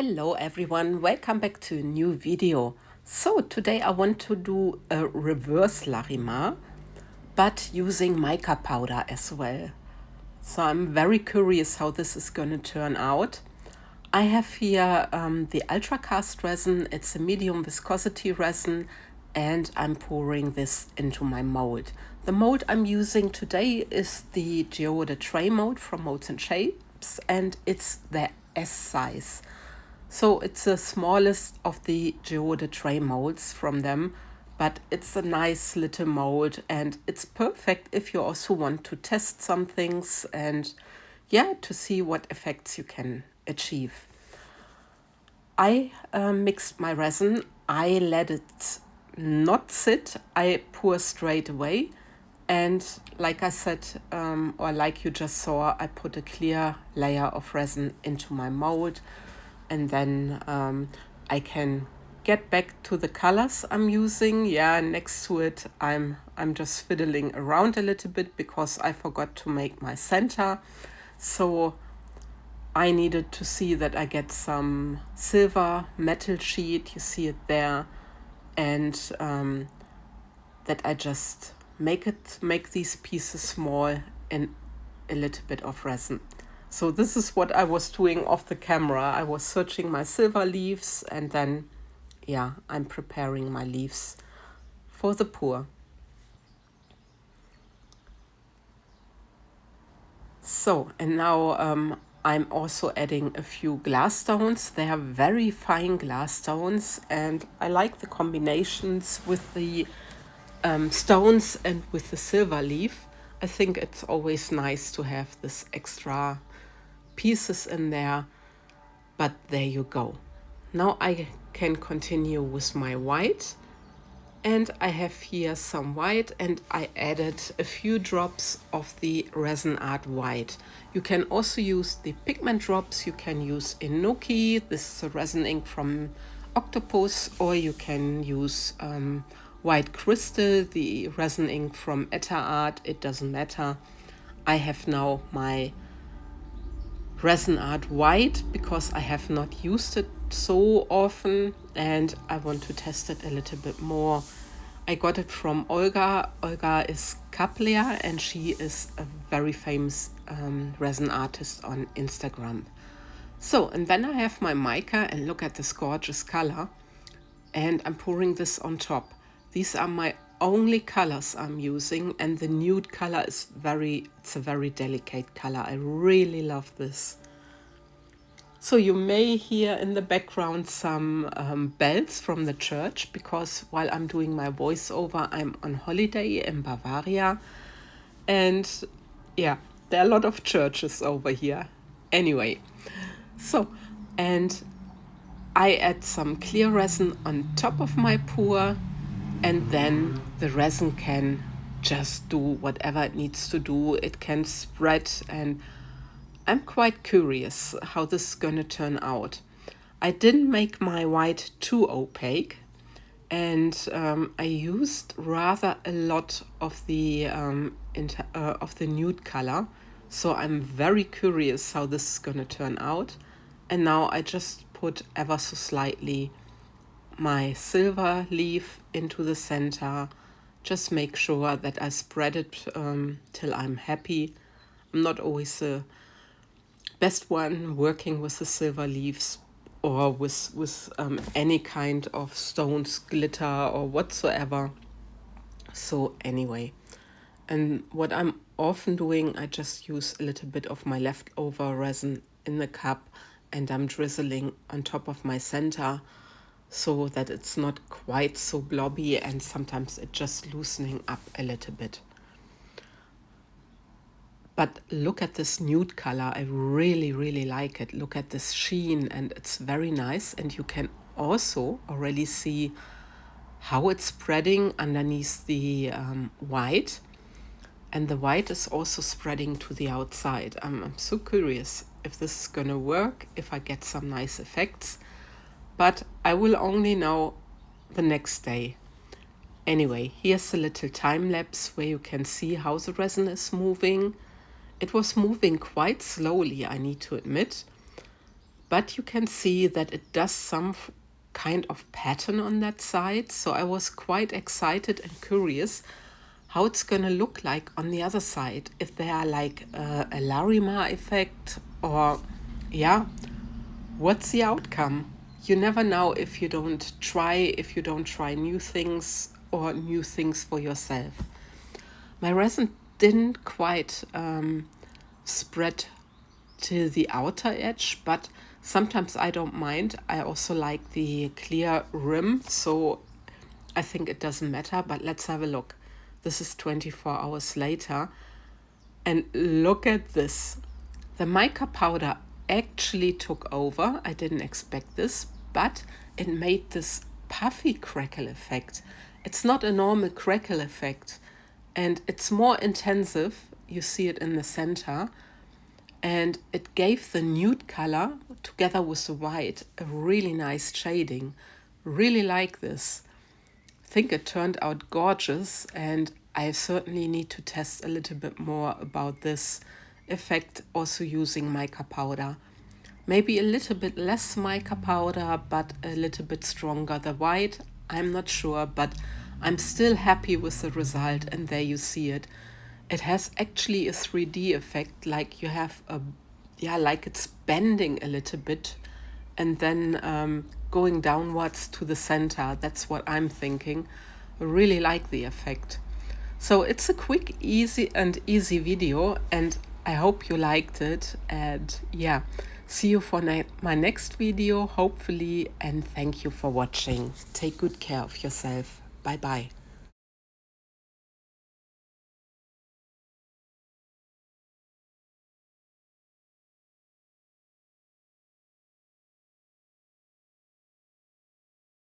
Hello everyone, welcome back to a new video. So today I want to do a reverse Larimar, but using mica powder as well. So I'm very curious how this is going to turn out. I have here the ultra cast resin. It's a medium viscosity resin, and I'm pouring this into my mold. The mold I'm using today is the Geode Tray Mold from Molds and Shapes, and it's the S size. So it's the smallest of the Geode tray molds from them, but it's a nice little mold and it's perfect if you also want to test some things and to see what effects you can achieve. I mixed my resin. I let it not sit. I pour straight away. And like I said, or like you just saw, I put a clear layer of resin into my mold. And then I can get back to the colors I'm using. Next to it, I'm just fiddling around a little bit because I forgot to make my center. So I needed to see that I get some silver metal sheet, you see it there, and that I just make these pieces small in a little bit of resin. So this is what I was doing off the camera. I was searching my silver leaves and then, I'm preparing my leaves for the pour. So, and now I'm also adding a few glass stones. They are very fine glass stones and I like the combinations with the stones and with the silver leaf. I think it's always nice to have this extra pieces in there, but there you go. Now I can continue with my white, and I have here some white and I added a few drops of the ResinArt white. You can also use the pigment drops. You can use Enoki, this is a resin ink from Octopus, or you can use white crystal, the resin ink from ResinArt. It doesn't matter. I have now my ResinArt white because I have not used it so often and I want to test it a little bit more. I got it from Olga. Olga is Kaplia and she is a very famous resin artist on Instagram. So, and then I have my mica and look at this gorgeous color and I'm pouring this on top. These are my only colors I'm using and the nude color is it's a very delicate color. I really love this. So you may hear in the background some bells from the church because while I'm doing my voiceover, I'm on holiday in Bavaria. And there are a lot of churches over here. Anyway, so, and I add some clear resin on top of my pour and then the resin can just do whatever it needs to do. It can spread and I'm quite curious how this is going to turn out. I didn't make my white too opaque and I used rather a lot of the nude color. So I'm very curious how this is going to turn out. And now I just put ever so slightly my silver leaf into the center. Just make sure that I spread it till I'm happy. I'm not always the best one working with the silver leaves or with any kind of stones, glitter or whatsoever. So anyway, and what I'm often doing, I just use a little bit of my leftover resin in the cup and I'm drizzling on top of my center so that it's not quite so blobby and sometimes it's just loosening up a little bit. But look at this nude color. I really, really like it. Look at this sheen and it's very nice. And you can also already see how it's spreading underneath the white. And the white is also spreading to the outside. I'm so curious if this is gonna work, if I get some nice effects. But I will only know the next day. Anyway, here's a little time lapse where you can see how the resin is moving. It was moving quite slowly, I need to admit. but you can see that it does some kind of pattern on that side. So I was quite excited and curious how it's going to look like on the other side, if there are like a Larimar effect, or yeah, what's the outcome? You never know if you don't try new things or new things for yourself. My resin didn't quite spread to the outer edge, but sometimes I don't mind. I also like the clear rim, so I think it doesn't matter, but let's have a look. This is 24 hours later, and look at this. The mica powder actually took over. I didn't expect this, but it made this puffy crackle effect. It's not a normal crackle effect, and it's more intensive. You see it in the center, and it gave the nude color together with the white a really nice shading. Really like this. Think it turned out gorgeous, and I certainly need to test a little bit more about this effect, also using mica powder. Maybe a little bit less mica powder, but a little bit stronger the white. I'm not sure, but I'm still happy with the result, and there you see it. It has actually a 3D effect, like you have like it's bending a little bit and then going downwards to the center. That's what I'm thinking. I really like the effect. So it's a quick, easy video, and I hope you liked it. And yeah, see you for my next video, hopefully, and thank you for watching. Take good care of yourself. Bye bye.